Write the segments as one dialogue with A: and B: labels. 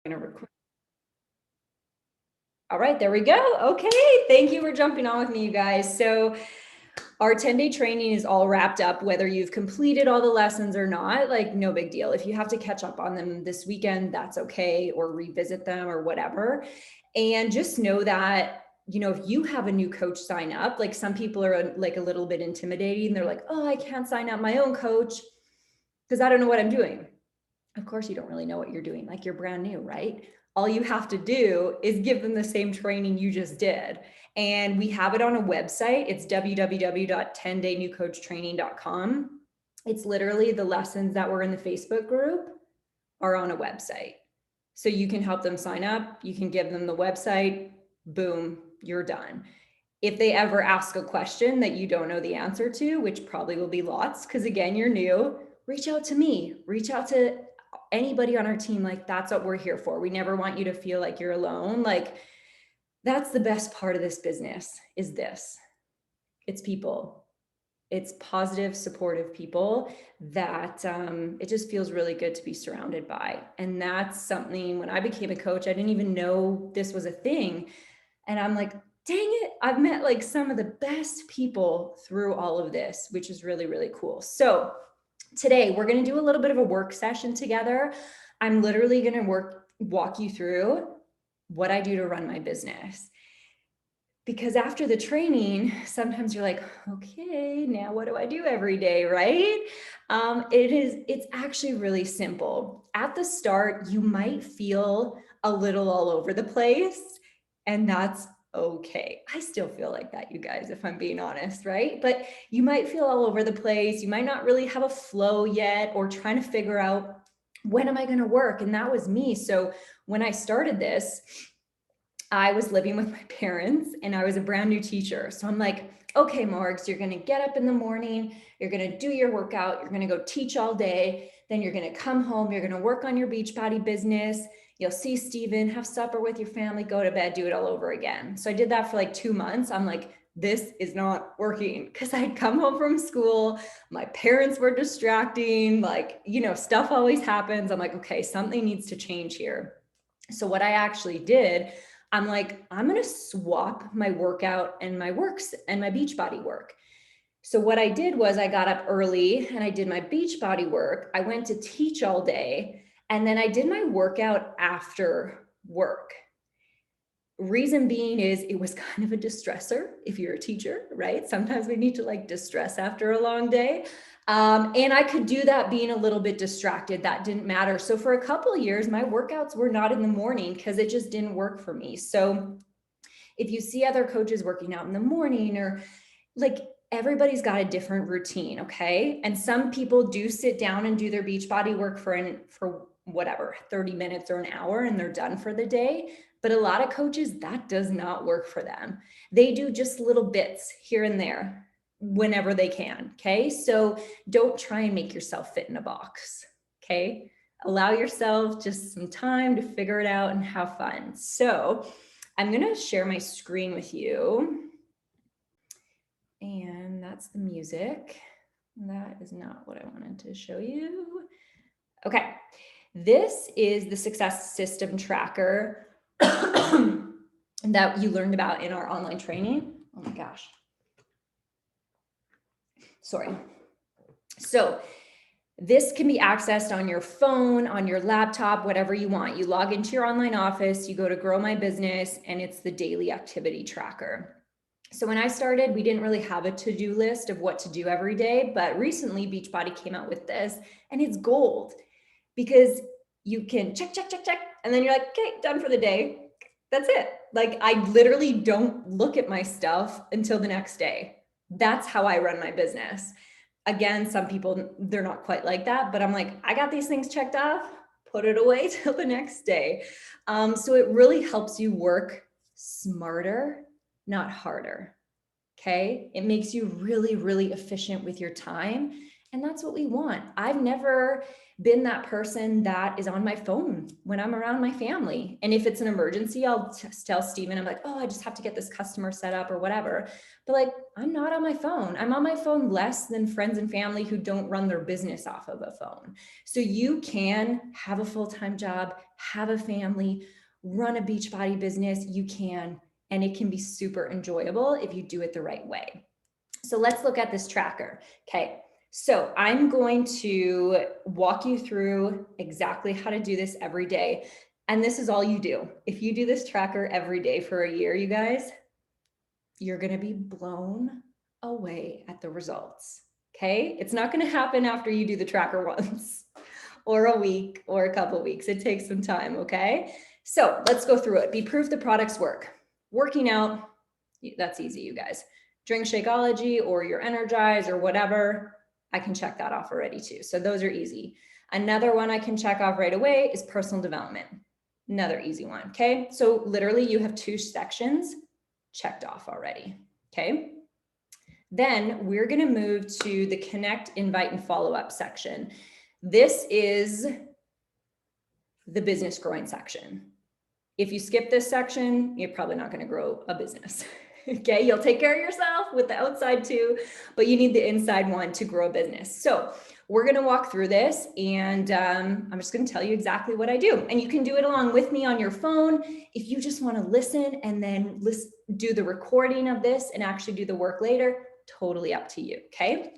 A: going to record. All right, there we go. Okay, thank you for jumping on with me, you guys. So our 10-day training is all wrapped up, whether you've completed all the lessons or not, like no big deal. If you have to catch up on them this weekend, that's okay, or revisit them or whatever. And just know that, you know, if you have a new coach sign up, like some people are like a little bit intimidating. They're like, oh, I can't sign up my own coach because I don't know what I'm doing. Of course, you don't really know what you're doing. Like, you're brand new, right? All you have to do is give them the same training you just did. And we have it on a website. It's www.10daynewcoachtraining.com. It's literally the lessons that were in the Facebook group are on a website. So you can help them sign up. You can give them the website. Boom, you're done. If they ever ask a question that you don't know the answer to, which probably will be lots, because again, you're new, reach out to me, reach out to anybody on our team. Like, that's what we're here for. We never want you to feel like you're alone. Like, that's the best part of this business is this. It's people. It's positive, supportive people that it just feels really good to be surrounded by. And that's something, when I became a coach, I didn't even know this was a thing. And I'm like, dang it, I've met like some of the best people through all of this, which is really, really cool. So today we're going to do a little bit of a work session together. I'm literally going to walk you through what I do to run my business. Because after the training, sometimes you're like, okay, now what do I do every day, right? It's actually really simple. At the start, you might feel a little all over the place, and that's okay. I still feel like that, you guys, if I'm being honest, right? But you might feel all over the place. You might not really have a flow yet, or trying to figure out, when am I going to work? And that was me. So when I started this, I was living with my parents and I was a brand new teacher. So I'm like, okay, Morgs, you're going to get up in the morning, you're going to do your workout, you're going to go teach all day. Then you're going to come home, you're going to work on your Beachbody business. You'll see Steven, have supper with your family, go to bed, do it all over again. So I did that for like 2 months. I'm like, this is not working, because I'd come home from school, my parents were distracting, like, you know, stuff always happens. I'm like, okay, something needs to change here. So what I actually did, I'm like, I'm going to swap my workout and my works and my Beachbody work. So what I did was I got up early and I did my Beachbody work. I went to teach all day, and then I did my workout after work. Reason being is it was kind of a distressor if you're a teacher, right? Sometimes we need to like distress after a long day. And I could do that being a little bit distracted. That didn't matter. So for a couple of years, my workouts were not in the morning because it just didn't work for me. So if you see other coaches working out in the morning, or like, everybody's got a different routine, okay? And some people do sit down and do their Beachbody work for whatever, 30 minutes or an hour, and they're done for the day. But a lot of coaches, that does not work for them. They do just little bits here and there whenever they can, okay? So don't try and make yourself fit in a box, okay? Allow yourself just some time to figure it out and have fun. So I'm gonna share my screen with you. And that's the music. That is not what I wanted to show you. Okay, this is the success system tracker that you learned about in our online training. Oh my gosh. Sorry. So this can be accessed on your phone, on your laptop, whatever you want. You log into your online office, you go to Grow My Business, and it's the daily activity tracker. So when I started, we didn't really have a to-do list of what to do every day, but recently Beachbody came out with this, and it's gold, because you can check, check, check, check, and then you're like, okay, done for the day. That's it. Like, I literally don't look at my stuff until the next day. That's how I run my business. Again, some people, they're not quite like that, but I'm like, I got these things checked off, put it away till the next day. So it really helps you work smarter, not harder. Okay. It makes you really, really efficient with your time. And that's what we want. I've never been that person that is on my phone when I'm around my family. And if it's an emergency, I'll tell Steven, I'm like, oh, I just have to get this customer set up or whatever. But like, I'm not on my phone. I'm on my phone less than friends and family who don't run their business off of a phone. So you can have a full-time job, have a family, run a Beachbody business. You can, and it can be super enjoyable if you do it the right way. So let's look at this tracker. Okay. So I'm going to walk you through exactly how to do this every day. And this is all you do. If you do this tracker every day for a year, you guys, you're going to be blown away at the results. Okay. It's not going to happen after you do the tracker once or a week or a couple weeks. It takes some time. Okay. So let's go through it. Be proof the products work. Working out, that's easy, you guys. Drink Shakeology or your Energize or whatever, I can check that off already too. So those are easy. Another one I can check off right away is personal development. Another easy one, okay? So literally you have 2 sections checked off already, okay? Then we're gonna move to the connect, invite, and follow-up section. This is the business growing section. If you skip this section, you're probably not gonna grow a business. Okay, you'll take care of yourself with the outside too, but you need the inside one to grow a business. So we're gonna walk through this and I'm just gonna tell you exactly what I do. And you can do it along with me on your phone. If you just wanna listen and then do the recording of this and actually do the work later, totally up to you, okay?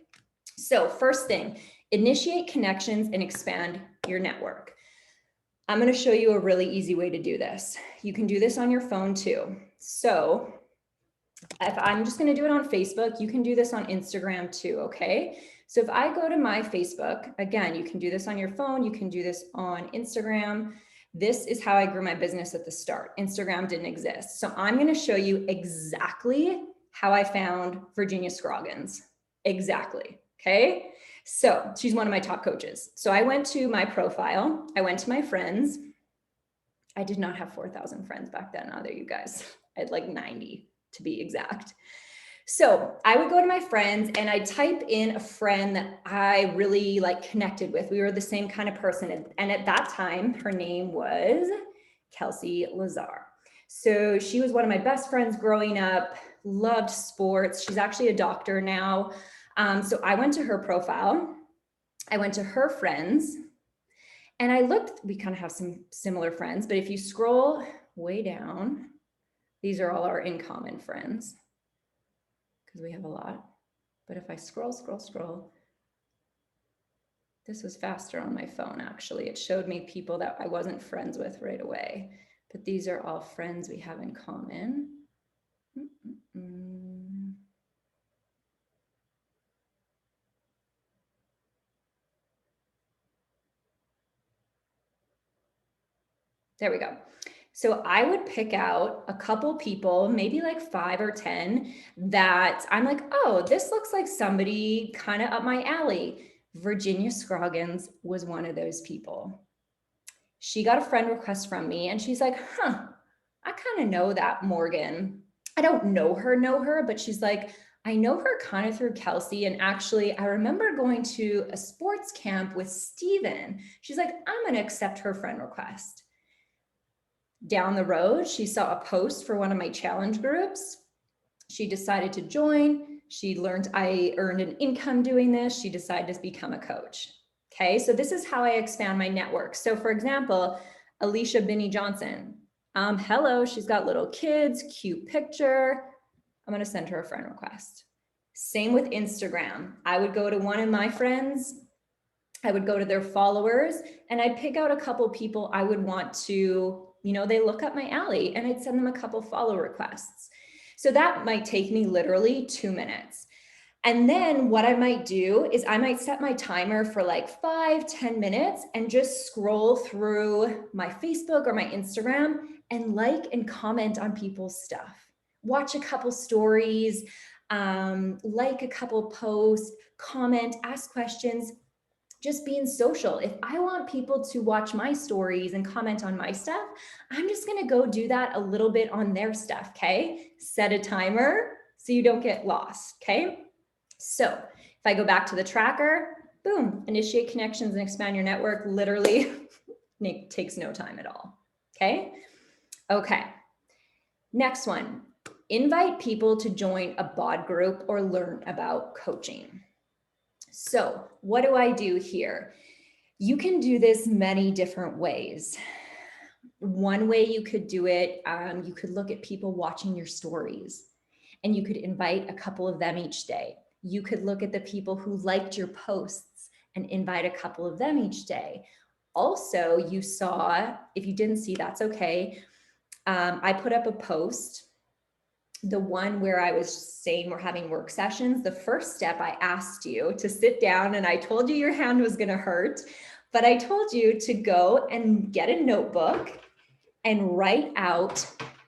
A: So first thing, initiate connections and expand your network. I'm gonna show you a really easy way to do this. You can do this on your phone too. So if I'm just going to do it on Facebook, you can do this on Instagram too, okay? So if I go to my Facebook, again, you can do this on your phone, you can do this on Instagram. This is how I grew my business at the start. Instagram didn't exist. So I'm going to show you exactly how I found Virginia Scroggins. Exactly, okay? So she's one of my top coaches. So I went to my profile, I went to my friends. I did not have 4,000 friends back then either, you guys. I had like 90. To be exact. So I would go to my friends and I'd type in a friend that I really like connected with. We were the same kind of person. And at that time, her name was Kelsey Lazar. So she was one of my best friends growing up, loved sports. She's actually a doctor now. So I went to her profile. I went to her friends and I looked, we kind of have some similar friends, but if you scroll way down, these are all our in common friends because we have a lot. But if I scroll, this was faster on my phone, actually. It showed me people that I wasn't friends with right away. But these are all friends we have in common. There we go. So I would pick out a couple people, maybe like 5 or 10 that I'm like, oh, this looks like somebody kind of up my alley. Virginia Scroggins was one of those people. She got a friend request from me and she's like, I kind of know that Morgan. I don't know her, but she's like, I know her kind of through Kelsey. And actually, I remember going to a sports camp with Steven. She's like, I'm going to accept her friend request. Down the road, she saw a post for one of my challenge groups. She decided to join. She learned I earned an income doing this. She decided to become a coach. Okay, so this is how I expand my network. So for example, Alicia Binney Johnson. Hello, she's got little kids, cute picture. I'm gonna send her a friend request. Same with Instagram. I would go to one of my friends, I would go to their followers, and I'd pick out a couple people I would want to, they look up my alley, and I'd send them a couple follow requests. So that might take me literally 2 minutes. And then what I might do is I might set my timer for like 5-10 minutes and just scroll through my Facebook or my Instagram and like and comment on people's stuff. Watch a couple stories, like a couple posts, comment, ask questions. Just being social. If I want people to watch my stories and comment on my stuff, I'm just gonna go do that a little bit on their stuff, okay? Set a timer so you don't get lost, okay? So if I go back to the tracker, boom, initiate connections and expand your network. Literally takes no time at all. Okay. Okay. Next one, invite people to join a bod group or learn about coaching. So what do I do here? You can do this many different ways. One way you could do it, you could look at people watching your stories and you could invite a couple of them each day. You could look at the people who liked your posts and invite a couple of them each day. Also, you saw, if you didn't see, that's okay. I put up a post, the one where I was saying we're having work sessions. The first step, I asked you to sit down and I told you your hand was going to hurt, but I told you to go and get a notebook and write out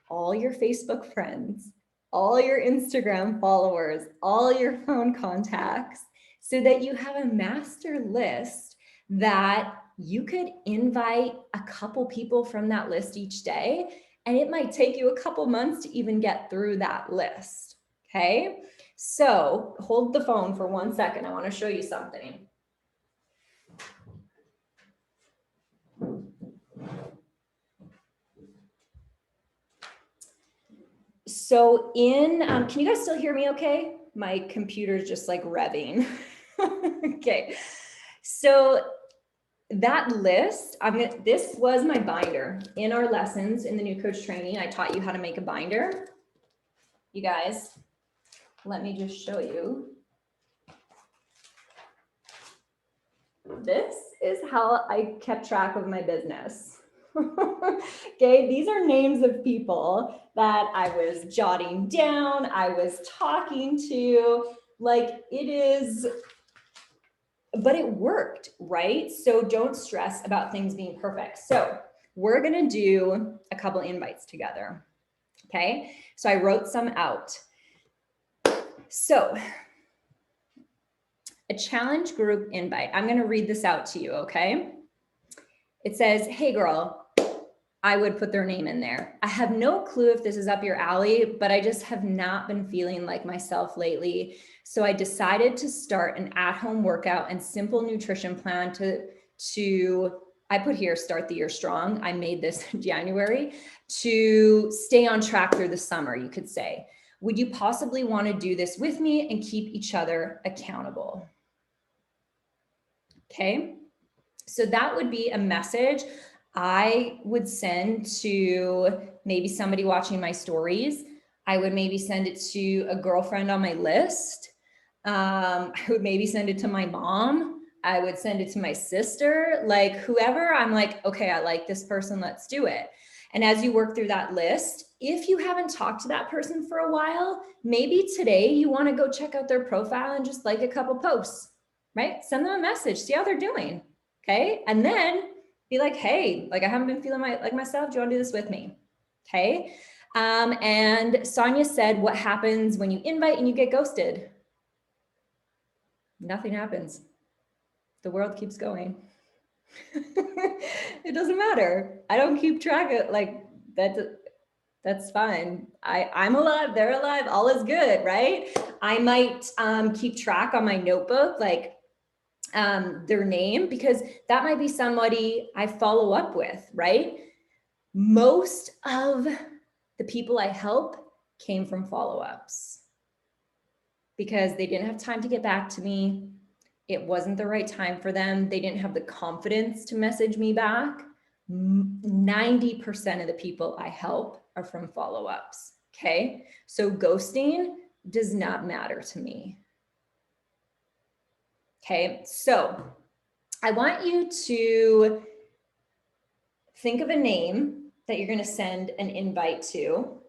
A: all your Facebook friends, all your Instagram followers, all your phone contacts, so that you have a master list that you could invite a couple people from that list each day. And it might take you a couple months to even get through that list. Okay. So hold the phone for 1 second. I want to show you something. So can you guys still hear me okay? My computer's just like revving. Okay. So that list, this was my binder. In our lessons in the new coach training, I taught you how to make a binder. You guys, let me just show you. This is how I kept track of my business. Okay, these are names of people that I was jotting down, I was talking to, like it is, but it worked, right? So don't stress about things being perfect. So we're gonna do a couple invites together, okay? So I wrote some out. So a challenge group invite. I'm gonna read this out to you, okay? It says, hey girl, I would put their name in there. I have no clue if this is up your alley, but I just have not been feeling like myself lately. So I decided to start an at-home workout and simple nutrition plan I put here, start the year strong. I made this in January to stay on track through the summer, you could say. Would you possibly want to do this with me and keep each other accountable? Okay, so that would be a message I would send to maybe somebody watching my stories. I would maybe send it to a girlfriend on my list. I would maybe send it to my mom. I would send it to my sister, like whoever. I'm like, okay, I like this person, let's do it. And as you work through that list, if you haven't talked to that person for a while, maybe today you want to go check out their profile and just like a couple posts, right? Send them a message, see how they're doing. Okay. And then be like, hey, like I haven't been feeling like myself. Do you want to do this with me? Okay. And Sonia said, what happens when you invite and you get ghosted? Nothing happens. The world keeps going. It doesn't matter. I don't keep track of like that. That's fine. I'm alive. They're alive. All is good, right? I might keep track on my notebook, like their name, because that might be somebody I follow up with, right? Most of the people I help came from follow-ups because they didn't have time to get back to me. It wasn't the right time for them. They didn't have the confidence to message me back. 90% of the people I help are from follow-ups, okay? So ghosting does not matter to me. Okay, so I want you to think of a name that you're gonna send an invite to,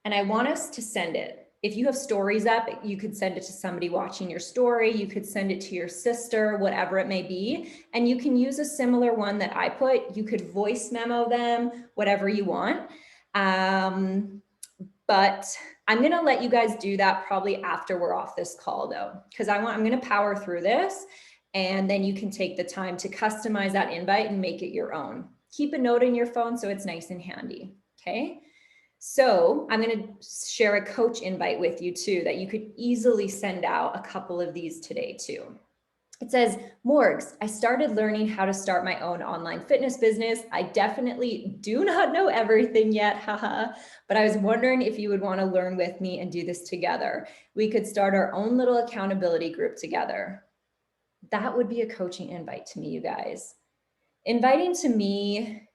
A: and I want us to send it. If you have stories up, you could send it to somebody watching your story, you could send it to your sister, whatever it may be, and you can use a similar one that I put. You could voice memo them, whatever you want. But I'm gonna let you guys do that probably after we're off this call though, because I'm gonna power through this and then you can take the time to customize that invite and make it your own. Keep a note in your phone so it's nice and handy, okay? So I'm gonna share a coach invite with you too that you could easily send out a couple of these today too. It says, Morgs, I started learning how to start my own online fitness business. I definitely do not know everything yet, haha, but I was wondering if you would want to learn with me and do this together. We could start our own little accountability group together. That would be a coaching invite to me, you guys. Inviting to me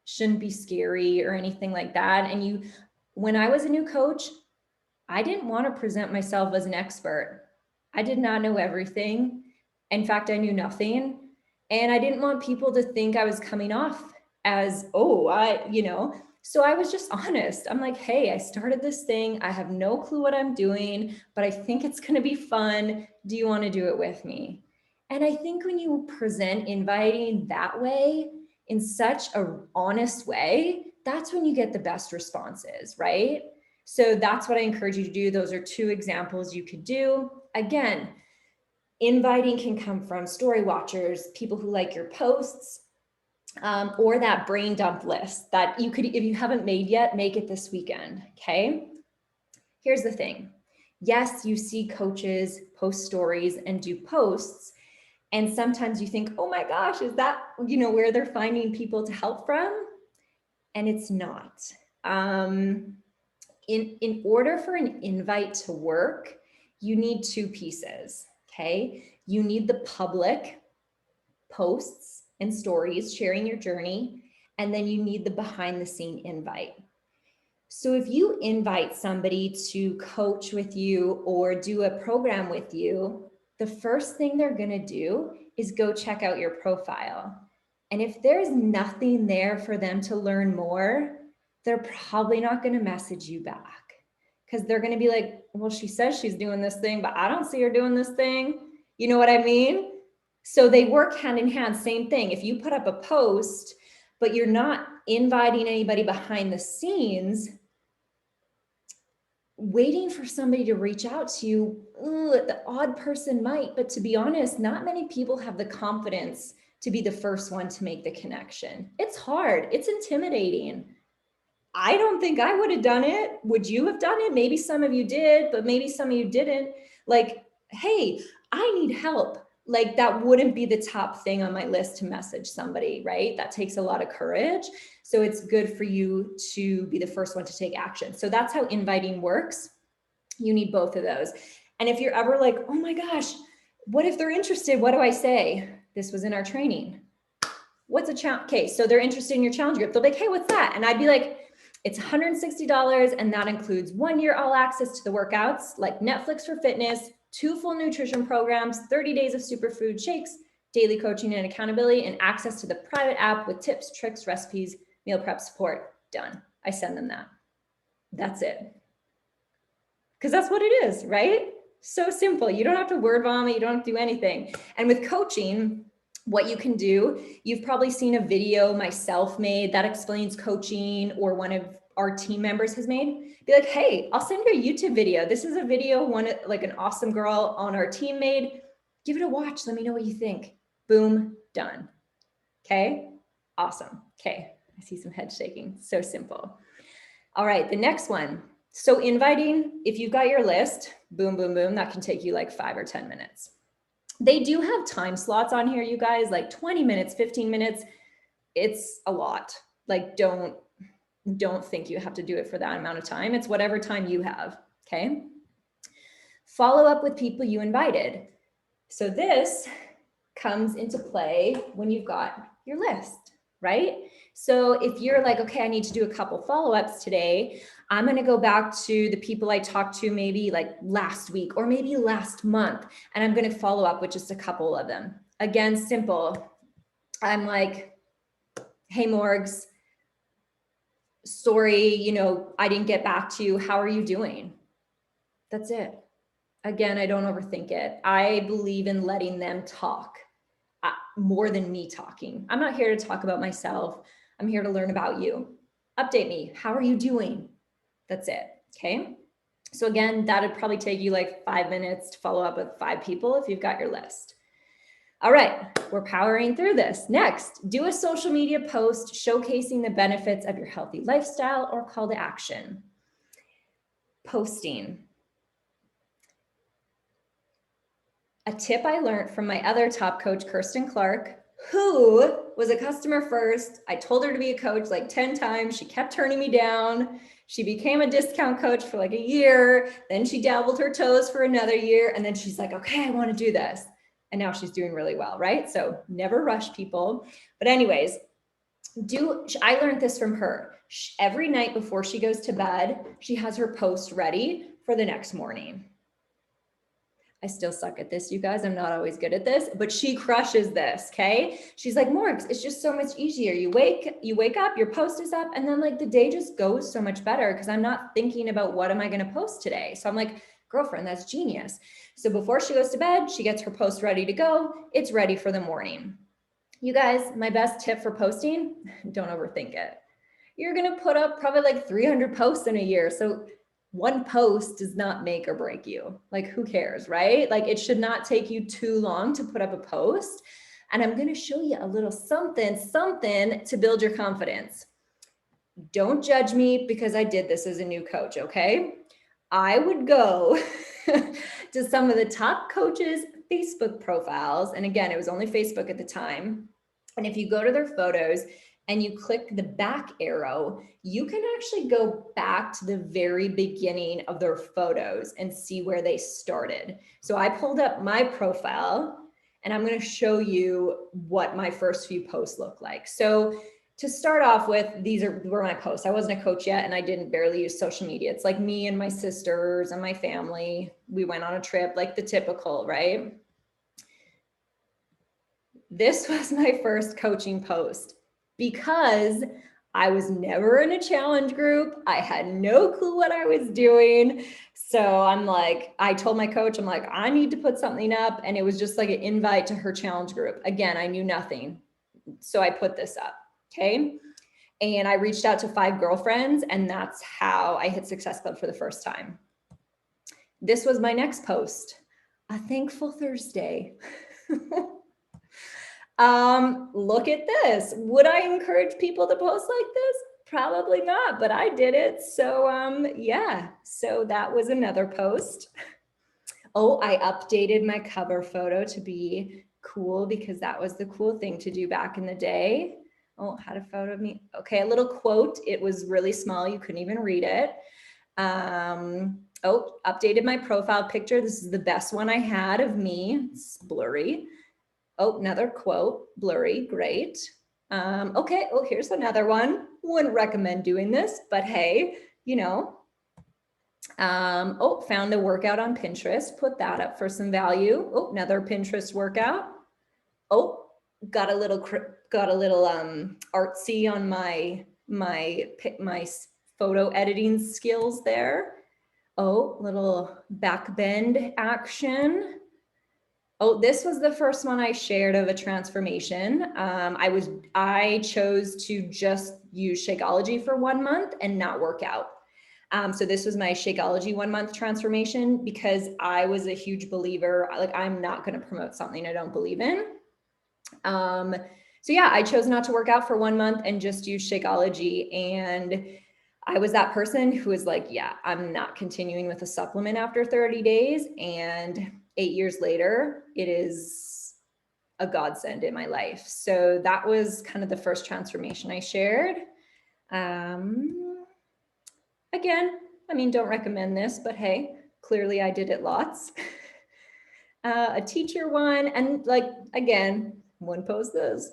A: shouldn't be scary or anything like that. And when I was a new coach, I didn't want to present myself as an expert. I did not know everything. In fact, I knew nothing. And I didn't want people to think I was coming off as, so I was just honest. I'm like, hey, I started this thing. I have no clue what I'm doing, but I think it's going to be fun. Do you want to do it with me? And I think when you present inviting that way, in such an honest way, that's when you get the best responses, right? So that's what I encourage you to do. Those are 2 examples you could do. Again, inviting can come from story watchers, people who like your posts, or that brain dump list that you could, if you haven't made yet, make it this weekend, okay? Here's the thing. Yes, you see coaches post stories and do posts, and sometimes you think, oh my gosh, is that, where they're finding people to help from? And it's not. In order for an invite to work, you need 2 pieces, okay? You need the public posts and stories sharing your journey, and then you need the behind the scene invite. So if you invite somebody to coach with you or do a program with you, the first thing they're gonna do is go check out your profile. And if there's nothing there for them to learn more, they're probably not gonna message you back, because they're gonna be like, well, she says she's doing this thing, but I don't see her doing this thing. You know what I mean? So they work hand in hand, same thing. If you put up a post, but you're not inviting anybody behind the scenes, waiting for somebody to reach out to you, the odd person might, but to be honest, not many people have the confidence to be the first one to make the connection. It's hard. It's intimidating. I don't think I would have done it. Would you have done it? Maybe some of you did, but maybe some of you didn't. Like, hey, I need help. Like, that wouldn't be the top thing on my list to message somebody, right? That takes a lot of courage. So it's good for you to be the first one to take action. So that's how inviting works. You need both of those. And if you're ever like, oh my gosh, what if they're interested? What do I say? This was in our training. What's a challenge? Okay, so they're interested in your challenge group. They'll be like, hey, what's that? And I'd be like, it's $160, and that includes 1 year all access to the workouts, like Netflix for fitness, 2 full nutrition programs, 30 days of superfood shakes, daily coaching and accountability, and access to the private app with tips, tricks, recipes, meal prep support. Done. I send them that. That's it. Because that's what it is, right? So simple. You don't have to word vomit. You don't have to do anything. And with coaching, what you can do, you've probably seen a video myself made that explains coaching, or one of our team members has made. Be like, hey, I'll send you a YouTube video. This is a video like an awesome girl on our team made. Give it a watch. Let me know what you think. Boom, done. Okay, awesome. Okay, I see some head shaking. So simple. All right, the next one. So inviting, if you've got your list, boom, boom, boom, that can take you like 5 or 10 minutes. They do have time slots on here, you guys, like 20 minutes, 15 minutes. It's a lot. Like, don't think you have to do it for that amount of time. It's whatever time you have, okay? Follow up with people you invited. So this comes into play when you've got your list, right? So if you're like, okay, I need to do a couple follow-ups today, I'm going to go back to the people I talked to maybe like last week or maybe last month, and I'm going to follow up with just a couple of them. Again, simple. I'm like, hey, Morgs, sorry, I didn't get back to you. How are you doing? That's it. Again, I don't overthink it. I believe in letting them talk more than me talking. I'm not here to talk about myself. I'm here to learn about you. Update me. How are you doing? That's it. Okay. So again, that'd probably take you like 5 minutes to follow up with 5 people if you've got your list. All right, we're powering through this. Next, do a social media post showcasing the benefits of your healthy lifestyle or call to action. Posting. A tip I learned from my other top coach, Kirsten Clark, who was a customer first. I told her to be a coach like 10 times. She kept turning me down. She became a discount coach for like a year. Then she dabbled her toes for another year. And then she's like, okay, I want to do this. And now she's doing really well, right? So never rush people. But anyways, I learned this from her. Every night before she goes to bed, she has her post ready for the next morning. I still suck at this, you guys. I'm not always good at this, but she crushes this. Okay. She's like, Morgs, it's just so much easier. You wake up, your post is up, and then like the day just goes so much better because I'm not thinking about what am I going to post today. So I'm like, girlfriend, that's genius. So before she goes to bed, she gets her post ready to go. It's ready for the morning. You guys, my best tip for posting, don't overthink it. You're going to put up probably like 300 posts in a year. So one post does not make or break you. Like, who cares, right? Like, it should not take you too long to put up a post. And I'm going to show you a little something to build your confidence. Don't judge me because I did this as a new coach, okay? I would go to some of the top coaches' Facebook profiles. And again, it was only Facebook at the time. And if you go to their photos, and you click the back arrow, you can actually go back to the very beginning of their photos and see where they started. So I pulled up my profile and I'm going to show you what my first few posts look like. So to start off with, these were my posts. I wasn't a coach yet and I didn't barely use social media. It's like me and my sisters and my family. We went on a trip, like the typical, right? This was my first coaching post. Because I was never in a challenge group. I had no clue what I was doing. So I'm like, I told my coach, I'm like, I need to put something up. And it was just like an invite to her challenge group. Again, I knew nothing. So I put this up. Okay. And I reached out to 5 girlfriends, and that's how I hit Success Club for the first time. This was my next post, a thankful Thursday. Look at this. Would I encourage people to post like this? Probably not, but I did it. So, yeah, so that was another post. Oh, I updated my cover photo to be cool because that was the cool thing to do back in the day. Oh, had a photo of me. Okay, a little quote. It was really small. You couldn't even read it. Oh, updated my profile picture. This is the best one I had of me. It's blurry. Oh, another quote, blurry, great. Okay, oh, here's another one. Wouldn't recommend doing this, but hey, you know. Oh, found a workout on Pinterest, put that up for some value. Oh, another Pinterest workout. Oh, got a little artsy on my photo editing skills there. Oh, little back bend action. Oh, this was the first one I shared of a transformation. I chose to just use Shakeology for 1 month and not work out. So this was my Shakeology 1 month transformation because I was a huge believer. Like, I'm not going to promote something I don't believe in. So yeah, I chose not to work out for 1 month and just use Shakeology. And I was that person who was like, yeah, I'm not continuing with a supplement after 30 days. And 8 years later, it is a godsend in my life. So that was kind of the first transformation I shared. Again, I mean, don't recommend this, but hey, clearly I did it lots. A teacher one, and like, again, one post this.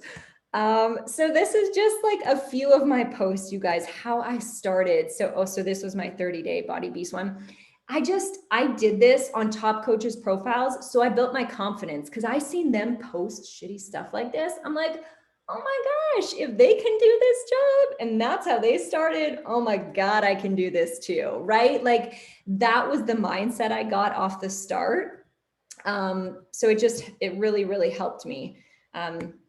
A: So this is just like a few of my posts, you guys, how I started. So this was my 30-day Body Beast one. I did this on top coaches' profiles. So I built my confidence because I seen them post shitty stuff like this. I'm like, oh my gosh, if they can do this job and that's how they started, oh my God, I can do this too, right? Like, that was the mindset I got off the start. So it really, really helped me.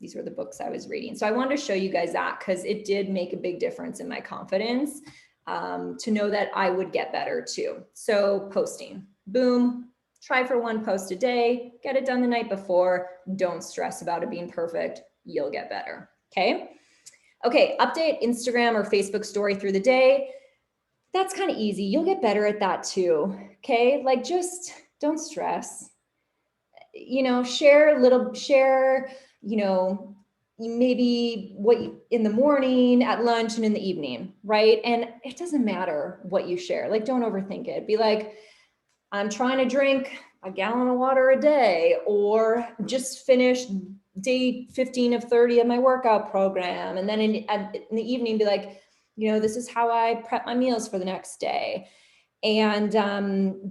A: These were the books I was reading. So I wanted to show you guys that because it did make a big difference in my confidence. To know that I would get better too. So posting, boom, try for 1 post a day, get it done the night before. Don't stress about it being perfect. You'll get better. Okay. Okay. Update Instagram or Facebook story through the day. That's kind of easy. You'll get better at that too. Okay. Like, just don't stress. share, maybe in the morning, at lunch, and in the evening, right? And it doesn't matter what you share. Like, don't overthink it. Be like, I'm trying to drink a gallon of water a day, or just finished day 15 of 30 of my workout program. And then in the evening, be like, this is how I prep my meals for the next day. And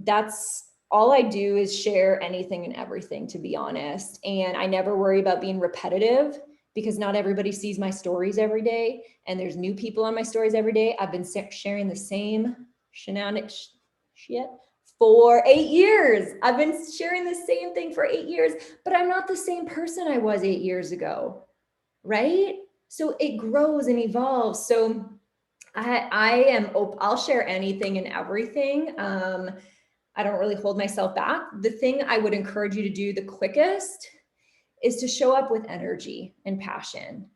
A: that's all I do, is share anything and everything, to be honest. And I never worry about being repetitive, because not everybody sees my stories every day. And there's new people on my stories every day. I've been sharing the same shit for 8 years. I've been sharing the same thing for 8 years, but I'm not the same person I was 8 years ago, right? So it grows and evolves. So I'll share anything and everything. I don't really hold myself back. The thing I would encourage you to do the quickest is to show up with energy and passion.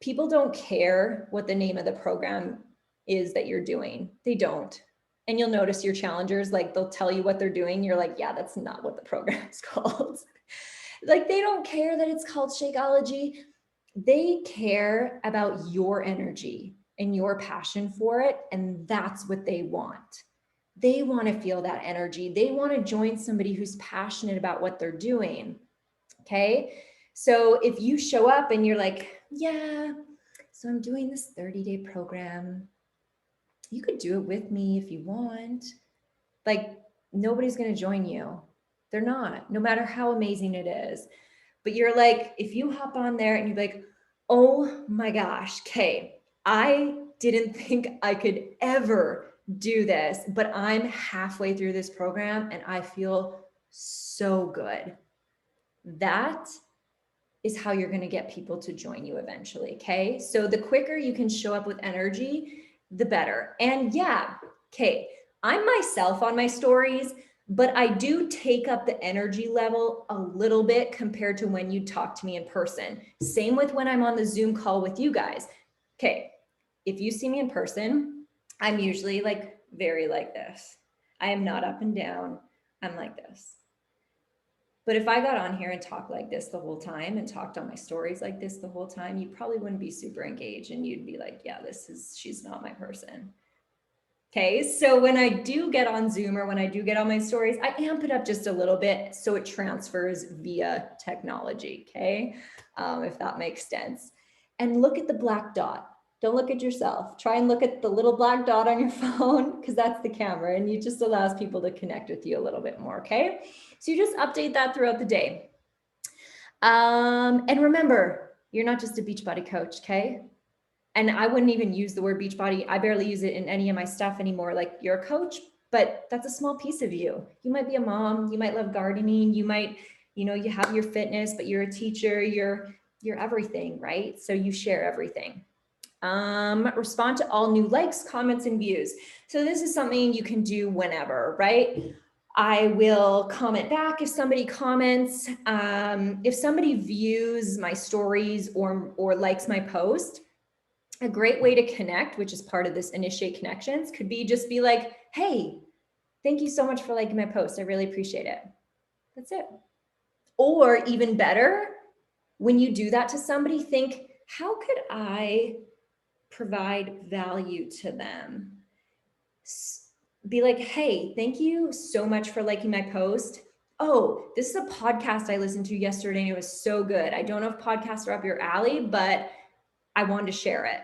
A: People don't care what the name of the program is that you're doing. They don't. And you'll notice your challengers, like, they'll tell you what they're doing. You're like, yeah, that's not what the program is called. Like, they don't care that it's called Shakeology. They care about your energy and your passion for it. And that's what they want. They want to feel that energy. They want to join somebody who's passionate about what they're doing. Okay. So if you show up and you're like, yeah, so I'm doing this 30-day program, you could do it with me if you want. Like, nobody's going to join you. They're not, no matter how amazing it is. But you're like, if you hop on there and you're like, oh my gosh, Kay, I didn't think I could ever do this, but I'm halfway through this program and I feel so good. That is how you're going to get people to join you eventually. Okay. So the quicker you can show up with energy, the better. And yeah, okay, I'm myself on my stories, but I do take up the energy level a little bit compared to when you talk to me in person. Same with when I'm on the Zoom call with you guys. Okay. If you see me in person, I'm usually like very like this. I am not up and down. I'm like this. But if I got on here and talked like this the whole time and talked on my stories like this the whole time, you probably wouldn't be super engaged and you'd be like, yeah, she's not my person. Okay, so when I do get on Zoom or when I do get on my stories, I amp it up just a little bit so it transfers via technology, okay? If that makes sense. And look at the black dot. Don't look at yourself. Try and look at the little black dot on your phone, because that's the camera, and it just allows people to connect with you a little bit more, okay? So you just update that throughout the day. And remember, you're not just a Beachbody coach, okay? And I wouldn't even use the word Beachbody. I barely use it in any of my stuff anymore. Like, you're a coach, but that's a small piece of you. You might be a mom, you might love gardening, you might, you have your fitness, but you're a teacher, you're everything, right? So you share everything. Respond to all new likes, comments, and views. So this is something you can do whenever, right? I will comment back if somebody comments. If somebody views my stories or likes my post, a great way to connect, which is part of this initiate connections, could be just be like, hey, thank you so much for liking my post. I really appreciate it. That's it. Or even better, when you do that to somebody, think, how could I provide value to them? Be like, hey, thank you so much for liking my post. Oh, this is a podcast I listened to yesterday and it was so good. I don't know if podcasts are up your alley, but I wanted to share it.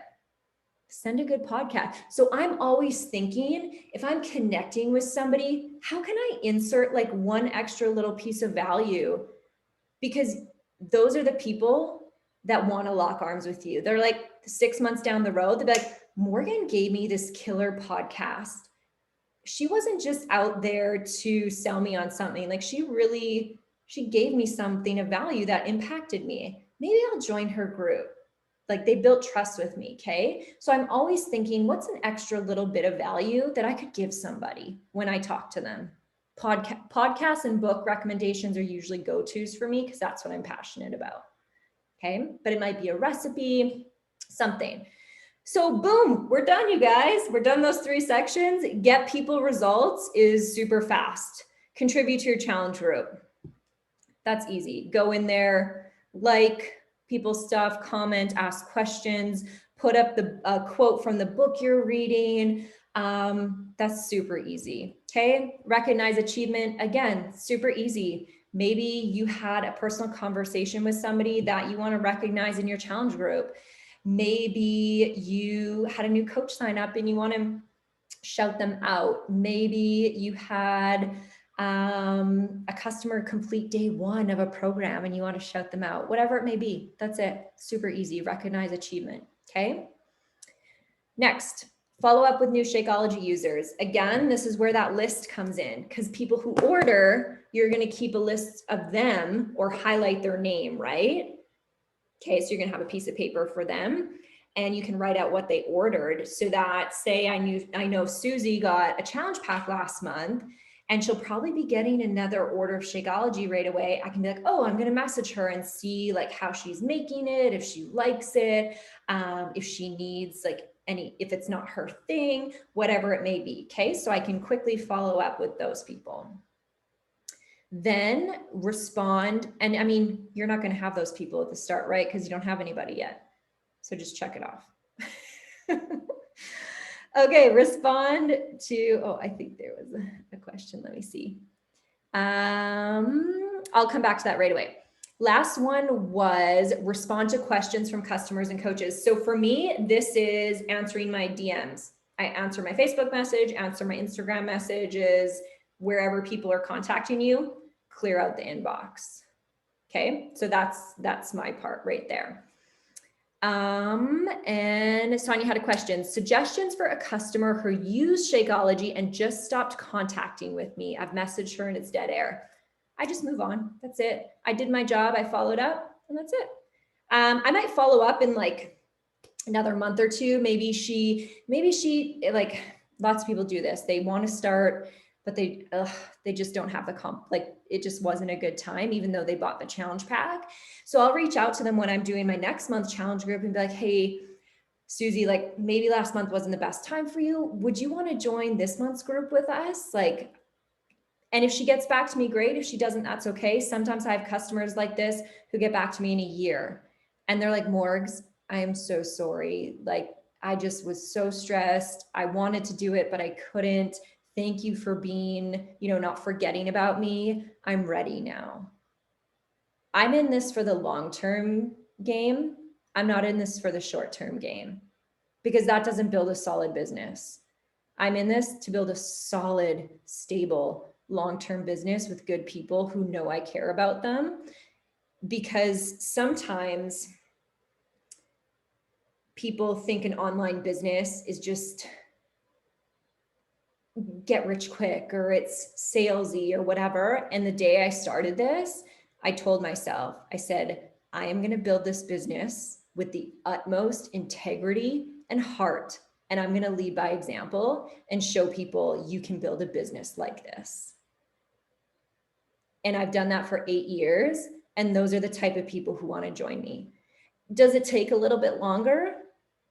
A: Send a good podcast. So I'm always thinking, if I'm connecting with somebody, how can I insert like one extra little piece of value? Because those are the people that want to lock arms with you. They're like 6 months down the road, they'll be like, Morgan gave me this killer podcast. She wasn't just out there to sell me on something. Like, she gave me something of value that impacted me. Maybe I'll join her group. Like, they built trust with me, okay? So I'm always thinking, what's an extra little bit of value that I could give somebody when I talk to them? Podcasts and book recommendations are usually go-tos for me because that's what I'm passionate about, okay? But it might be a recipe, something. So boom, we're done, you guys. We're done those 3 sections. Get people results is super fast. Contribute to your challenge group. That's easy. Go in there, like people's stuff, comment, ask questions, put up the quote from the book you're reading. That's super easy. Okay. Recognize achievement. Again, super easy. Maybe you had a personal conversation with somebody that you want to recognize in your challenge group. Maybe you had a new coach sign up and you want to shout them out. Maybe you had a customer complete day one of a program and you want to shout them out, whatever it may be. That's it. Super easy. Recognize achievement. Okay. Next, follow up with new Shakeology users. Again, this is where that list comes in, because people who order, you're going to keep a list of them or highlight their name, right? Okay, so you're going to have a piece of paper for them and you can write out what they ordered, so that, say I know Susie got a challenge pack last month and she'll probably be getting another order of Shakeology right away. I can be like, oh, I'm going to message her and see like how she's making it, if she likes it, if she needs like if it's not her thing, whatever it may be. Okay, so I can quickly follow up with those people. Then respond. And I mean, you're not going to have those people at the start, right? Because you don't have anybody yet. So just check it off. Okay, respond to, oh, I think there was a question. Let me see. I'll come back to that right away. Last one was respond to questions from customers and coaches. So for me, this is answering my DMs. I answer my Facebook message, answer my Instagram messages, wherever people are contacting you, clear out the inbox. Okay, so that's my part right there. And Sonia had a question. Suggestions for a customer who used Shakeology and just stopped contacting with me. I've messaged her and it's dead air. I just move on. That's it. I did my job. I followed up and that's it. I might follow up in like another month or two. Maybe she like, lots of people do this. They want to start, but they just don't have the like it just wasn't a good time, even though they bought the challenge pack. So I'll reach out to them when I'm doing my next month challenge group and be like, hey, Susie, like maybe last month wasn't the best time for you. Would you want to join this month's group with us? Like, and if she gets back to me, great. If she doesn't, that's okay. Sometimes I have customers like this who get back to me in a year and they're like, Morgs, I am so sorry. Like, I just was so stressed. I wanted to do it, but I couldn't. Thank you for being, not forgetting about me. I'm ready now. I'm in this for the long-term game. I'm not in this for the short-term game, because that doesn't build a solid business. I'm in this to build a solid, stable, long-term business with good people who know I care about them. Because sometimes people think an online business is just get rich quick or it's salesy or whatever. And the day I started this, I told myself, I said, I am going to build this business with the utmost integrity and heart. And I'm going to lead by example and show people you can build a business like this. And I've done that for 8 years. And those are the type of people who want to join me. Does it take a little bit longer?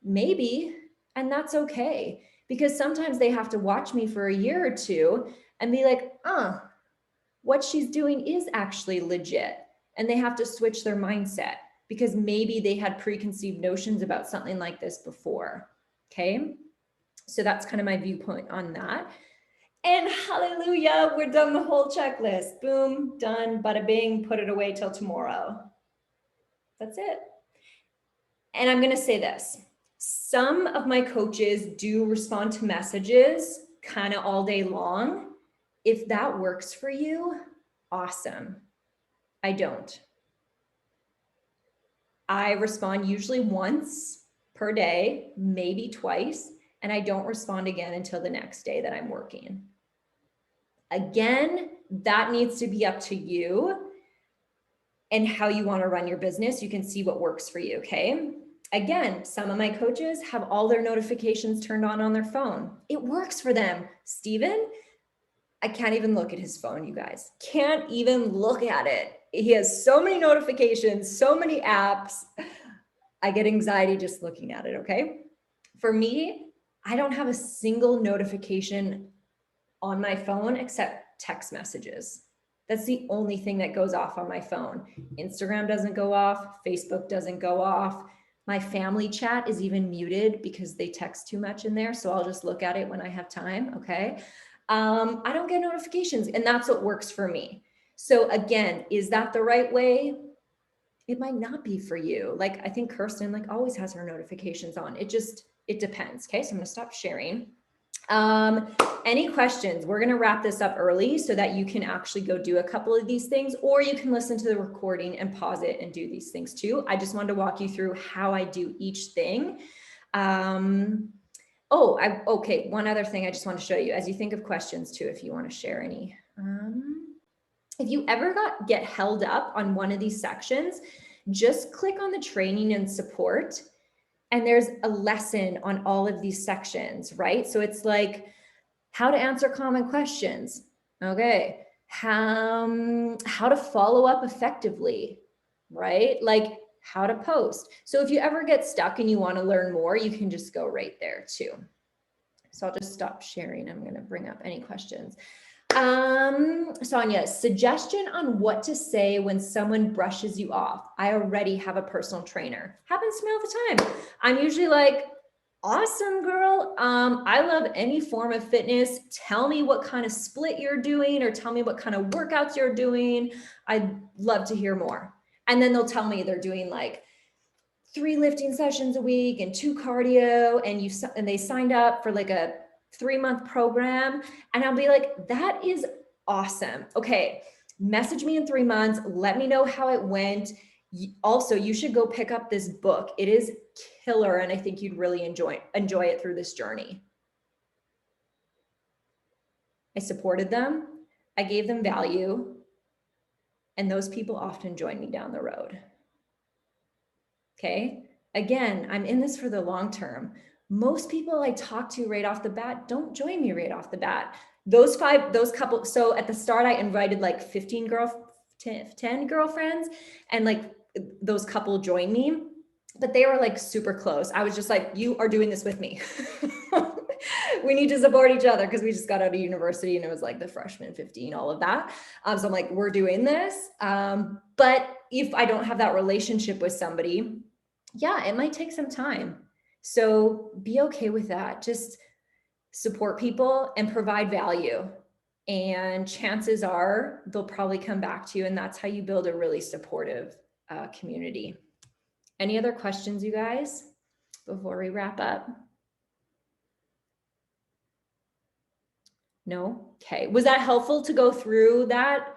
A: Maybe. And that's okay. Because sometimes they have to watch me for a year or two and be like, what she's doing is actually legit. And they have to switch their mindset because maybe they had preconceived notions about something like this before. Okay. So that's kind of my viewpoint on that. And hallelujah, we're done the whole checklist. Boom, done, bada bing, put it away till tomorrow. That's it. And I'm going to say this. Some of my coaches do respond to messages kind of all day long. If that works for you, awesome. I don't. I respond usually once per day, maybe twice, and I don't respond again until the next day that I'm working. Again, that needs to be up to you and how you want to run your business. You can see what works for you, okay? Again, some of my coaches have all their notifications turned on their phone. It works for them. Steven, I can't even look at his phone, you guys. Can't even look at it. He has so many notifications, so many apps. I get anxiety just looking at it, okay? For me, I don't have a single notification on my phone except text messages. That's the only thing that goes off on my phone. Instagram doesn't go off. Facebook doesn't go off. My family chat is even muted because they text too much in there. So I'll just look at it when I have time. Okay. I don't get notifications, and that's what works for me. So again, is that the right way? It might not be for you. Like, I think Kirsten like always has her notifications on. It depends. Okay. So I'm going to stop sharing. Any questions? We're going to wrap this up early so that you can actually go do a couple of these things, or you can listen to the recording and pause it and do these things too. I just wanted to walk you through how I do each thing. Okay. One other thing I just want to show you as you think of questions too, if you want to share any. If you ever get held up on one of these sections, just click on the training and support, and there's a lesson on all of these sections, right? So it's like how to answer common questions. Okay. How to follow up effectively, right? Like how to post. So if you ever get stuck and you want to learn more, you can just go right there too. So I'll just stop sharing. I'm going to bring up any questions. Sonia, suggestion on what to say when someone brushes you off. I already have a personal trainer. Happens to me all the time. I'm usually like, awesome, girl. I love any form of fitness. Tell me what kind of split you're doing, or tell me what kind of workouts you're doing. I'd love to hear more. And then they'll tell me they're doing like 3 lifting sessions a week and 2 cardio, and they signed up for like a 3-month program. And I'll be like, that is awesome. Okay. Message me in 3 months. Let me know how it went. Also, you should go pick up this book. It is killer. And I think you'd really enjoy it through this journey. I supported them. I gave them value. And those people often join me down the road. Okay. Again, I'm in this for the long term. Most people I talk to right off the bat don't join me right off the bat. Those couple. So at the start, I invited like 10 girlfriends, and like those couple joined me, but they were like super close. I was just like, you are doing this with me. We need to support each other because we just got out of university and it was like the freshman 15, all of that. So I'm like, we're doing this. But if I don't have that relationship with somebody, yeah, it might take some time. So be okay with that. Just support people and provide value. And chances are they'll probably come back to you. And that's how you build a really supportive community. Any other questions, you guys, before we wrap up? No? Okay. Was that helpful to go through that?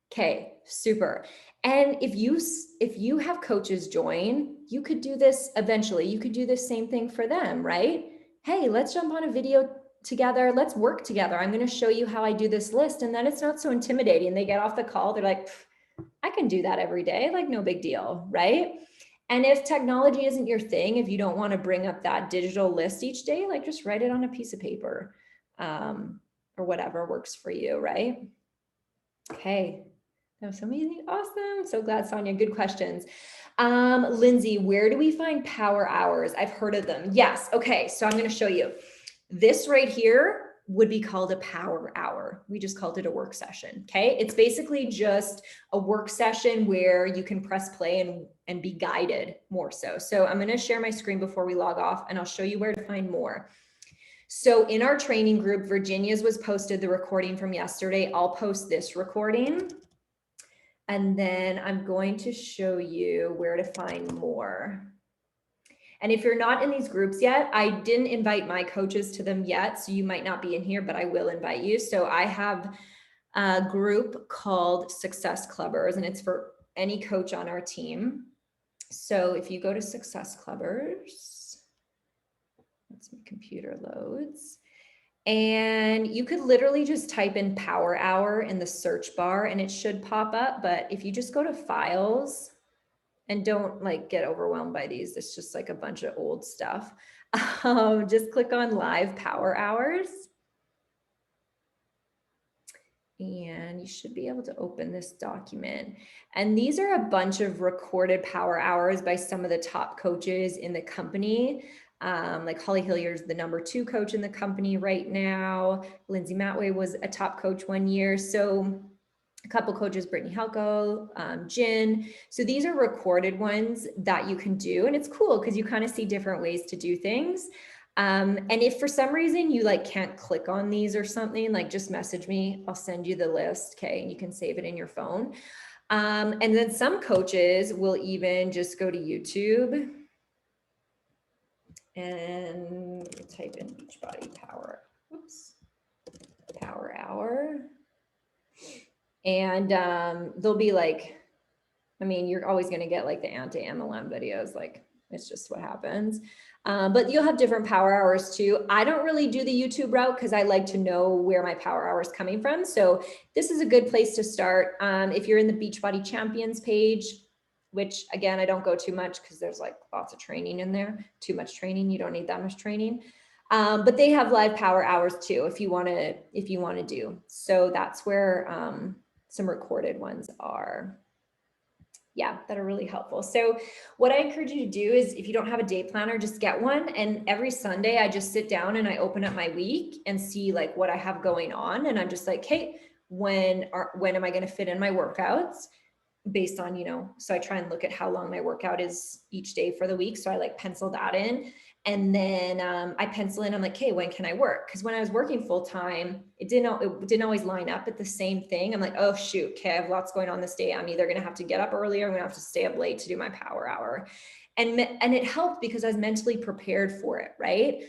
A: Okay, super. And if you have coaches join, you could do this eventually. You could do the same thing for them, right? Hey, let's jump on a video together. Let's work together. I'm going to show you how I do this list. And then it's not so intimidating. They get off the call. They're like, I can do that every day. Like, no big deal, right? And if technology isn't your thing, if you don't want to bring up that digital list each day, like just write it on a piece of paper, or whatever works for you, right? Okay. That was so amazing. Awesome. So glad, Sonia. Good questions. Lindsay, where do we find power hours? I've heard of them. Yes. Okay. So I'm going to show you. This right here would be called a power hour. We just called it a work session. Okay. It's basically just a work session where you can press play and be guided more so. So I'm going to share my screen before we log off, and I'll show you where to find more. So in our training group, Virginia's was posted the recording from yesterday. I'll post this recording. And then I'm going to show you where to find more. And if you're not in these groups yet, I didn't invite my coaches to them yet, so you might not be in here, but I will invite you. So I have a group called Success Clubbers, and it's for any coach on our team. So if you go to Success Clubbers, once my computer loads, and you could literally just type in power hour in the search bar and it should pop up. But if you just go to files, and don't like get overwhelmed by these, it's just like a bunch of old stuff. Just click on live power hours. And you should be able to open this document. And these are a bunch of recorded power hours by some of the top coaches in the company. Like Holly Hillier's the #2 coach in the company right now. Lindsay Matway was a top coach one year. So a couple coaches, Brittany Halko, Jen. So these are recorded ones that you can do. And it's cool because you kind of see different ways to do things. And if for some reason you like can't click on these or something, like just message me, I'll send you the list. Okay. And you can save it in your phone. And then some coaches will even just go to YouTube and type in Beachbody Power. Oops. Power Hour. And they'll be like, I mean, you're always going to get like the anti-MLM videos, like it's just what happens. But you'll have different power hours too. I don't really do the YouTube route because I like to know where my power hour is coming from. So this is a good place to start. If you're in the Beachbody Champions page, which again, I don't go too much because there's like lots of training in there, too much training. You don't need that much training. But they have live power hours too, if you want to do. So that's where some recorded ones are. Yeah, that are really helpful. So what I encourage you to do is if you don't have a day planner, just get one. And every Sunday I just sit down and I open up my week and see like what I have going on. And I'm just like, hey, when am I going to fit in my workouts based on, so I try and look at how long my workout is each day for the week. So I like pencil that in. And then I pencil in, I'm like, hey, when can I work? Because when I was working full time, it didn't always line up at the same thing. I'm like, oh shoot, okay, I have lots going on this day. I'm either going to have to get up early or I'm going to have to stay up late to do my power hour. And it helped because I was mentally prepared for it, right?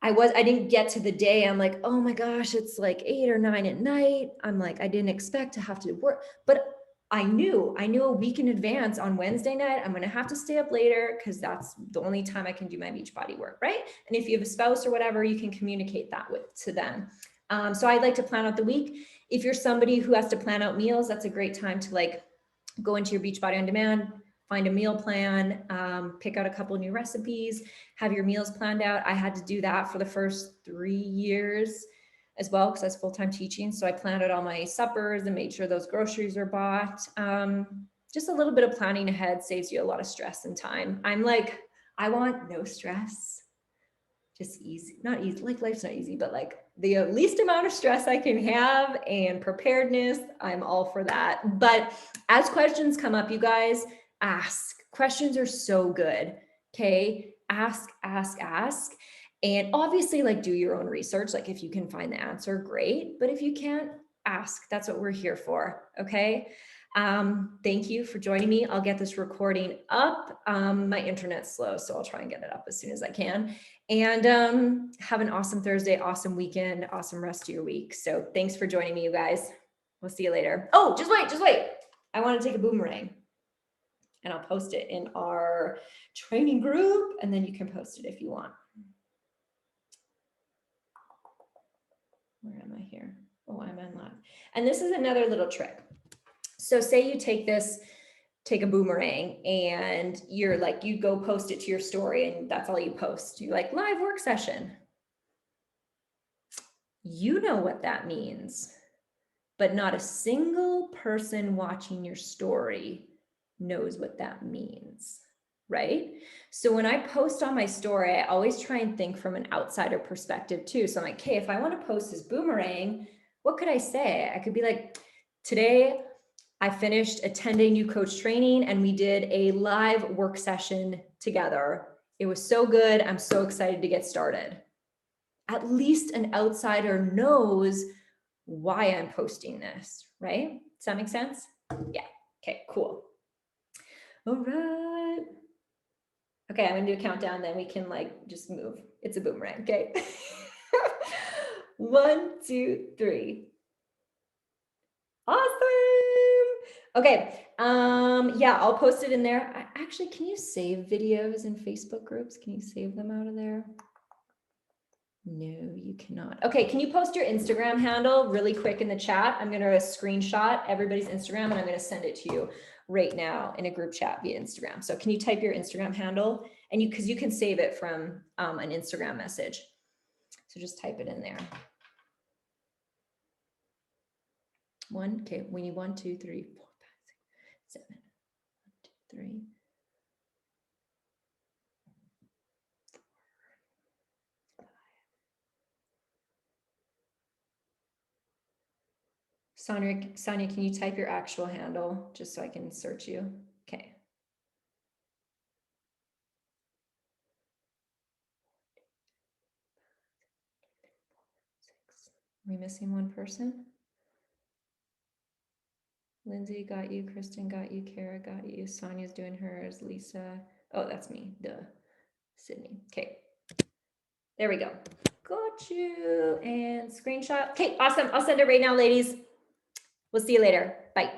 A: I didn't get to the day. I'm like, oh my gosh, it's like 8 or 9 at night. I'm like, I didn't expect to have to work, but I knew a week in advance on Wednesday night, I'm going to have to stay up later because that's the only time I can do my Beachbody work, right? And if you have a spouse or whatever, you can communicate that to them. So I like to plan out the week. If you're somebody who has to plan out meals, that's a great time to like go into your Beachbody on Demand, find a meal plan, pick out a couple new recipes, have your meals planned out. I had to do that for the first 3 years as well because I was full-time teaching. So I planned out all my suppers and made sure those groceries were bought. Just a little bit of planning ahead saves you a lot of stress and time. I'm like, I want no stress, just easy, not easy, like life's not easy, but like the least amount of stress I can have and preparedness, I'm all for that. But as questions come up, you guys ask. Questions are so good. Okay. Ask. And obviously like do your own research. Like if you can find the answer, great. But if you can't, ask. That's what we're here for. Okay. Thank you for joining me. I'll get this recording up. My internet's slow, so I'll try and get it up as soon as I can. And have an awesome Thursday, awesome weekend, awesome rest of your week. So thanks for joining me, you guys. We'll see you later. Oh, just wait. I want to take a boomerang and I'll post it in our training group and then you can post it if you want. Where am I here? Oh, I'm on live. And this is another little trick. So say you take a boomerang and you're like, you go post it to your story and that's all you post. You're like, live work session. You know what that means, but not a single person watching your story knows what that means, right? So when I post on my story, I always try and think from an outsider perspective too. So I'm like, okay, if I want to post this boomerang, what could I say? I could be like, today I finished attending new coach training and we did a live work session together. It was so good. I'm so excited to get started. At least an outsider knows why I'm posting this, right? Does that make sense? Yeah. Okay, cool. All right. Okay, I'm gonna do a countdown, then we can like just move. It's a boomerang, okay? 1, 2, 3. Awesome. Okay. Yeah, I'll post it in there. Actually, can you save videos in Facebook groups? Can you save them out of there? No, you cannot. Okay, can you post your Instagram handle really quick in the chat? I'm going to screenshot everybody's Instagram and I'm going to send it to you right now in a group chat via Instagram. So can you type your Instagram handle? And because you can save it from an Instagram message. So just type it in there. Okay, we need 1, 2, 3, 4, 5, 6, 7, 1, 2, 3. Sonia, can you type your actual handle just so I can search you? Okay. Are we missing one person? Lindsay got you, Kristen got you, Kara got you, Sonia's doing hers, Lisa. Oh, that's me, duh. Sydney. Okay. There we go. Got you. And screenshot. Okay, awesome. I'll send it right now, ladies. We'll see you later. Bye.